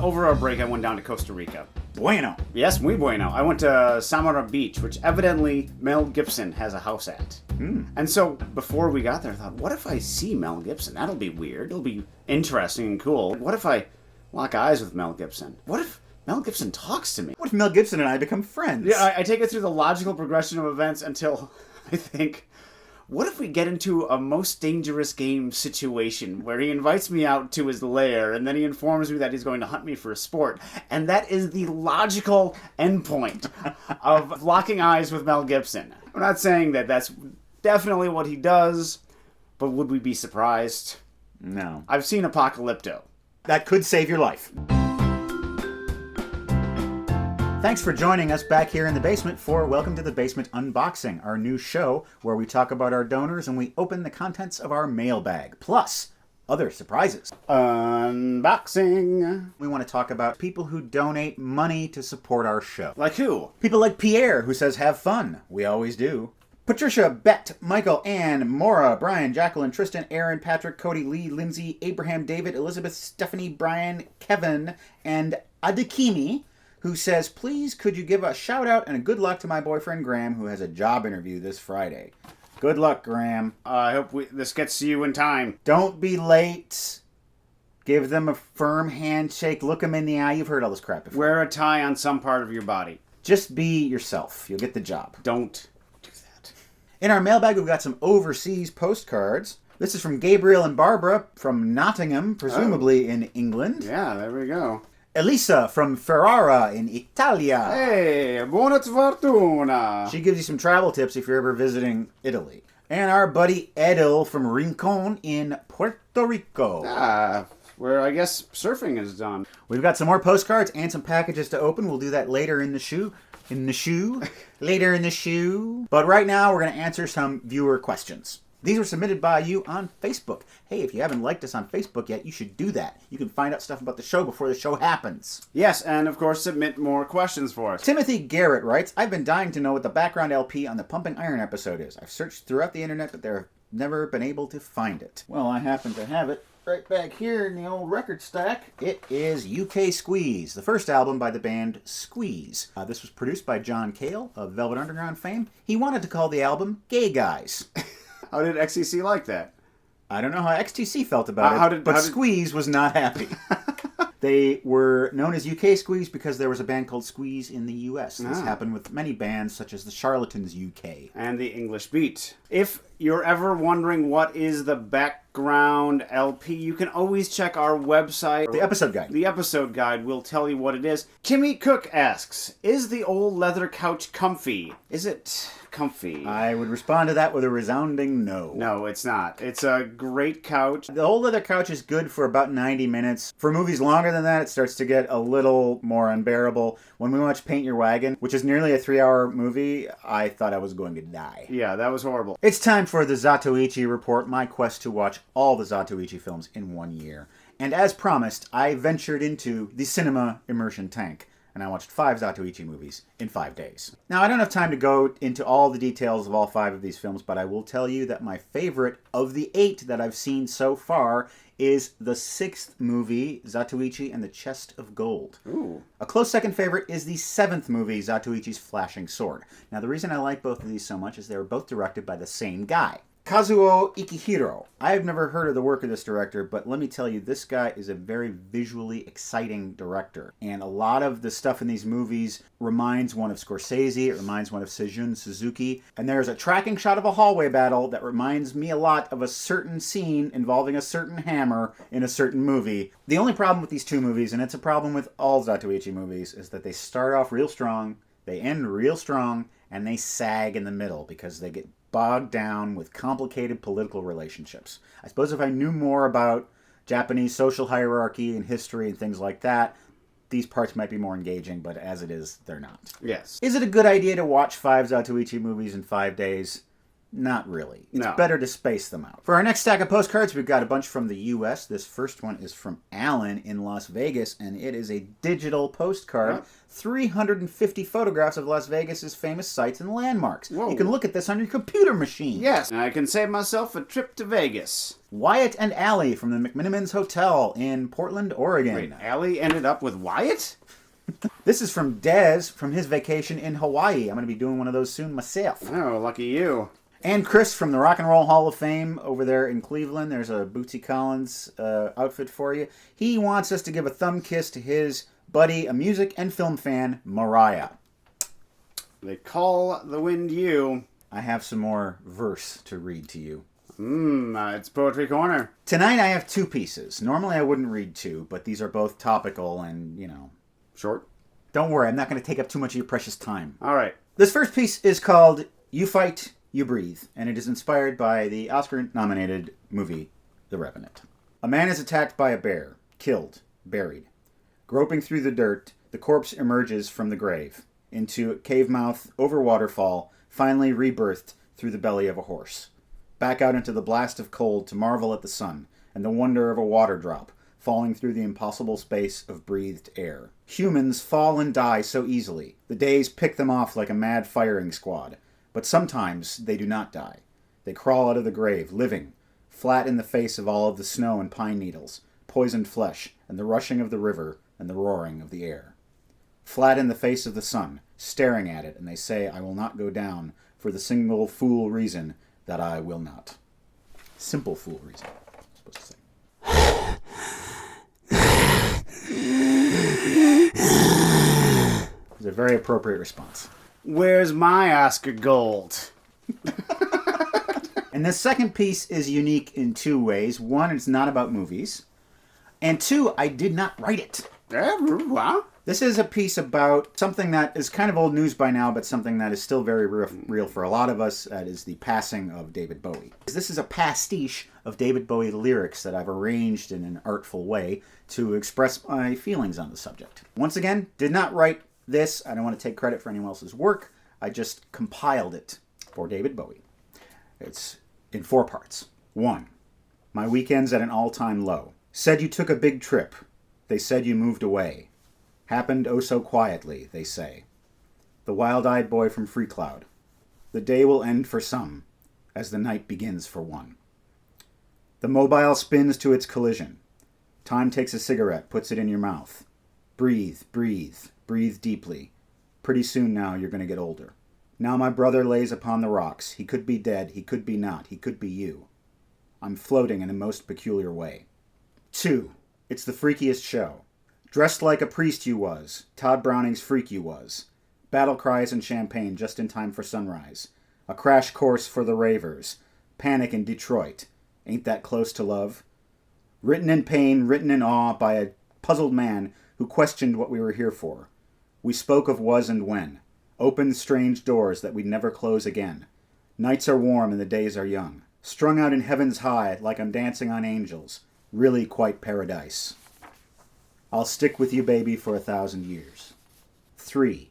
Over our break, I went down to Costa Rica. Bueno. Yes, muy bueno. I went to Samara Beach, which evidently Mel Gibson has a house at. And so, before we got there, I thought, what if I see Mel Gibson? That'll be weird. It'll be interesting and cool. What if I lock eyes with Mel Gibson? What if Mel Gibson talks to me? What if Mel Gibson and I become friends? Yeah, I take it through the logical progression of events until I think, what if we get into a most dangerous game situation where he invites me out to his lair and then he informs me that he's going to hunt me for a sport? And that is the logical endpoint of locking eyes with Mel Gibson. I'm not saying that that's definitely what he does, but would we be surprised? No. I've seen Apocalypto. That could save your life. Thanks for joining us back here in the basement for Welcome to the Basement Unboxing, our new show where we talk about our donors and we open the contents of our mailbag, plus other surprises. Unboxing. We want to talk about people who donate money to support our show. Like who? People like Pierre, who says, have fun. We always do. Patricia, Bet, Michael, Ann, Maura, Brian, Jacqueline, Tristan, Aaron, Patrick, Cody, Lee, Lindsay, Abraham, David, Elizabeth, Stephanie, Brian, Kevin, and Adekimi, who says, please could you give a shout out and a good luck to my boyfriend Graham, who has a job interview this Friday. Good luck, Graham. I hope this gets to you in time. Don't be late. Give them a firm handshake. Look them in the eye. You've heard all this crap before. Wear a tie on some part of your body. Just be yourself. You'll get the job. Don't do that. In our mailbag, we've got some overseas postcards. This is from Gabriel and Barbara from Nottingham, presumably in England. Yeah, there we go. Elisa from Ferrara in Italia. Hey, buona fortuna. She gives you some travel tips if you're ever visiting Italy. And our buddy Edil from Rincon in Puerto Rico. Where I guess surfing is done. We've got some more postcards and some packages to open. We'll do that later in the shoe. Later in the shoe. But right now we're going to answer some viewer questions. These were submitted by you on Facebook. Hey, if you haven't liked us on Facebook yet, you should do that. You can find out stuff about the show before the show happens. Yes, and of course submit more questions for us. Timothy Garrett writes, I've been dying to know what the background LP on the Pumping Iron episode is. I've searched throughout the internet, but they've never been able to find it. Well, I happen to have it right back here in the old record stack. It is UK Squeeze, the first album by the band Squeeze. This was produced by John Cale of Velvet Underground fame. He wanted to call the album Gay Guys. How did XTC like that? I don't know how XTC felt about it, but Squeeze was not happy. They were known as UK Squeeze because there was a band called Squeeze in the US. This happened with many bands such as the Charlatans UK. And the English Beat. If you're ever wondering what is the background LP, you can always check our website. The episode guide. The episode guide will tell you what it is. Kimmy Cook asks, is the old leather couch comfy? Is it comfy? I would respond to that with a resounding no. No, it's not. It's a great couch. The old leather couch is good for about 90 minutes. For movies longer than that, it starts to get a little more unbearable. When we watched Paint Your Wagon, which is nearly a 3-hour movie, I thought I was going to die. Yeah, that was horrible. It's time for the Zatoichi Report, my quest to watch all the Zatoichi films in 1 year. And as promised, I ventured into the cinema immersion tank, and I watched 5 Zatoichi movies in 5 days. Now, I don't have time to go into all the details of all 5 of these films, but I will tell you that my favorite of the 8 that I've seen so far is the 6th movie, Zatoichi and the Chest of Gold. Ooh. A close second favorite is the 7th movie, Zatoichi's Flashing Sword. Now, the reason I like both of these so much is they were both directed by the same guy, Kazuo Ikehiro. I have never heard of the work of this director, but let me tell you, this guy is a very visually exciting director. And a lot of the stuff in these movies reminds one of Scorsese, it reminds one of Seijun Suzuki. And there's a tracking shot of a hallway battle that reminds me a lot of a certain scene involving a certain hammer in a certain movie. The only problem with these 2 movies, and it's a problem with all Zatoichi movies, is that they start off real strong, they end real strong, and they sag in the middle because they get bogged down with complicated political relationships. I suppose if I knew more about Japanese social hierarchy and history and things like that, these parts might be more engaging, but as it is, they're not. Yes. Is it a good idea to watch 5 Zatoichi movies in 5 days? Not really. It's No. better to space them out. For our next stack of postcards, we've got a bunch from the U.S. This first one is from Alan in Las Vegas, and it is a digital postcard. 350 photographs of Las Vegas's famous sites and landmarks. Whoa. You can look at this on your computer machine. Yes, I can save myself a trip to Vegas. Wyatt and Allie from the McMinimans Hotel in Portland, Oregon. Wait, Allie ended up with Wyatt? This is from Dez from his vacation in Hawaii. I'm going to be doing one of those soon myself. Oh, lucky you. And Chris from the Rock and Roll Hall of Fame over there in Cleveland. There's a Bootsy Collins outfit for you. He wants us to give a thumb kiss to his buddy, a music and film fan, Mariah. They call the wind you. I have some more verse to read to you. It's Poetry Corner. Tonight I have two pieces. Normally I wouldn't read two, but these are both topical and, Short? Don't worry, I'm not going to take up too much of your precious time. All right. This first piece is called You Fight, You Breathe, and it is inspired by the Oscar-nominated movie The Revenant. A man is attacked by a bear, killed, buried. Groping through the dirt, the corpse emerges from the grave, into a cave mouth, over waterfall, finally rebirthed through the belly of a horse. Back out into the blast of cold to marvel at the sun, and the wonder of a water drop, falling through the impossible space of breathed air. Humans fall and die so easily. The days pick them off like a mad firing squad. But sometimes they do not die. They crawl out of the grave, living, flat in the face of all of the snow and pine needles, poisoned flesh, and the rushing of the river and the roaring of the air. Flat in the face of the sun, staring at it, and they say, I will not go down for the single fool reason that I will not. Simple fool reason, I'm supposed to say. It's a very appropriate response. Where's my Oscar gold? And this second piece is unique in two ways. One, it's not about movies. And two, I did not write it. Wow. This is a piece about something that is kind of old news by now, but something that is still very real for a lot of us. That is the passing of David Bowie. This is a pastiche of David Bowie lyrics that I've arranged in an artful way to express my feelings on the subject. Once again, did not write this. I don't want to take credit for anyone else's work. I just compiled it for David Bowie. It's in 4 parts. 1. My weekend's at an all-time low. Said you took a big trip. They said you moved away. Happened oh so quietly, they say. The wild-eyed boy from Free Cloud. The day will end for some, as the night begins for one. The mobile spins to its collision. Time takes a cigarette, puts it in your mouth. Breathe, breathe, breathe deeply. Pretty soon now you're going to get older. Now my brother lays upon the rocks. He could be dead, he could be not, he could be you. I'm floating in a most peculiar way. 2. It's the freakiest show. Dressed like a priest you was, Todd Browning's freak you was. Battle cries and champagne just in time for sunrise. A crash course for the ravers. Panic in Detroit. Ain't that close to love? Written in pain, written in awe by a puzzled man who questioned what we were here for. We spoke of was and when. Opened strange doors that we'd never close again. Nights are warm and the days are young. Strung out in heaven's high like I'm dancing on angels. Really quite paradise. I'll stick with you, baby, for 1,000 years. 3.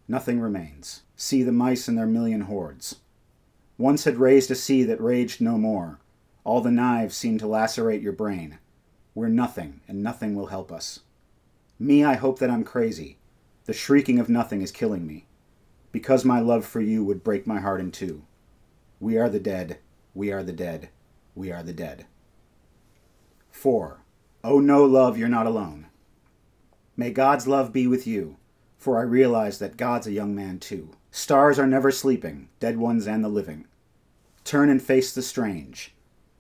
Nothing remains. See the mice and their million hordes. Once had raised a sea that raged no more. All the knives seem to lacerate your brain. We're nothing, and nothing will help us. Me, I hope that I'm crazy. The shrieking of nothing is killing me. Because my love for you would break my heart in two. We are the dead. We are the dead. We are the dead. 4. Oh no, love, you're not alone. May God's love be with you, for I realize that God's a young man too. Stars are never sleeping, dead ones and the living. Turn and face the strange.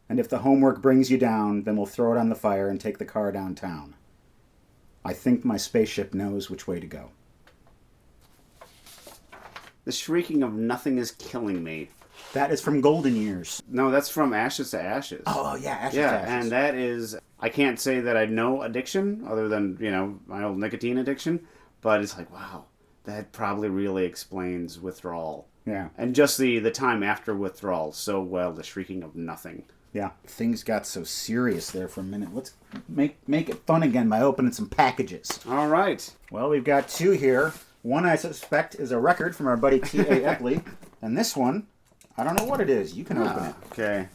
And if the homework brings you down, then we'll throw it on the fire and take the car downtown. I think my spaceship knows which way to go. The shrieking of nothing is killing me. That is from Golden Years. No, that's from Ashes to Ashes. Oh, yeah, Ashes to Yeah, Ashes. and that is... I can't say that I know addiction, other than, my old nicotine addiction, but it's like, wow, that probably really explains withdrawal. Yeah. And just the time after withdrawal so well, the shrieking of nothing. Yeah. Things got so serious there for a minute. Let's make it fun again by opening some packages. All right. Well, we've got 2 here. One I suspect is a record from our buddy T.A. Epley, and this one I don't know what it is. You can open it. Okay.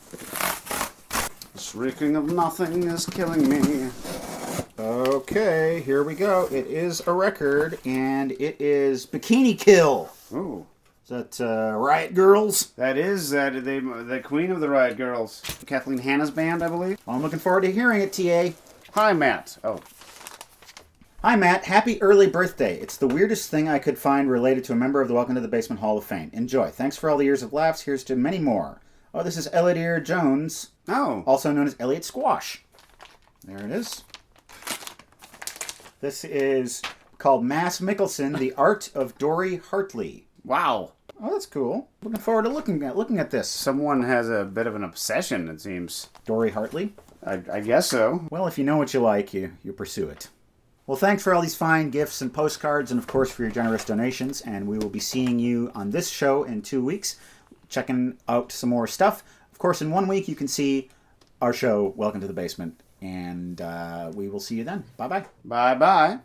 This reeking of nothing is killing me. Okay, here we go. It is a record, and it is Bikini Kill. Ooh. Is that Riot Girls? That is the queen of the Riot Girls. Kathleen Hanna's band, I believe. Well, I'm looking forward to hearing it, TA. Hi, Matt. Oh. Hi, Matt. Happy early birthday. It's the weirdest thing I could find related to a member of the Welcome to the Basement Hall of Fame. Enjoy. Thanks for all the years of laughs. Here's to many more. Oh, this is Elliot Jones, Oh. also known as Elliot Squash. There it is. This is called Mass Mickelson, The Art of Dory Hartley. Wow. Oh, that's cool. Looking forward to looking at this. Someone has a bit of an obsession, it seems. Dory Hartley? I guess so. Well, if you know what you like, you pursue it. Well, thanks for all these fine gifts and postcards, and of course for your generous donations. And we will be seeing you on this show in 2 weeks, checking out some more stuff. Of course, in 1 week you can see our show, Welcome to the Basement. And we will see you then. Bye-bye. Bye-bye.